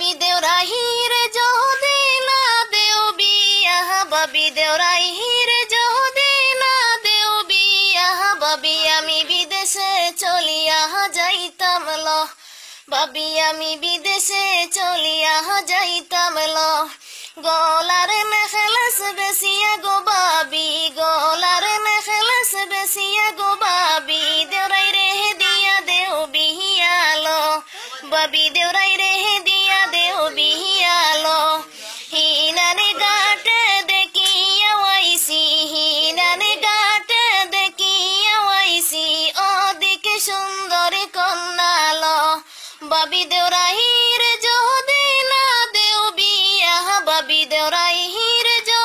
বাবি দেওরাহির যদি না দেও বিয়া, বাবি দেওরাহির যদি না দেও বিয়া, বাবি আমি বিদেশে চলিয়া যাইতাম ল, বাবি আমি বিদেশে চলিয়া যাইতাম ল। গলার মেখেলাস বেশিয়া গো বাবি, গলার মেখেলাস বেশিয়া গো বাবি, দেওরাই রে দিয়া দেও বিহিয়ালো, বাবি দেওরাই রে দিয়া দেও বিহিয়ালো। হিনানে গাটে দেখিয়া ওয়াইসি, হিনানে গাটে দেখিয়া ওয়াইসি, ওদিকে সুন্দরী কন্যালো, বাবি দেওরাই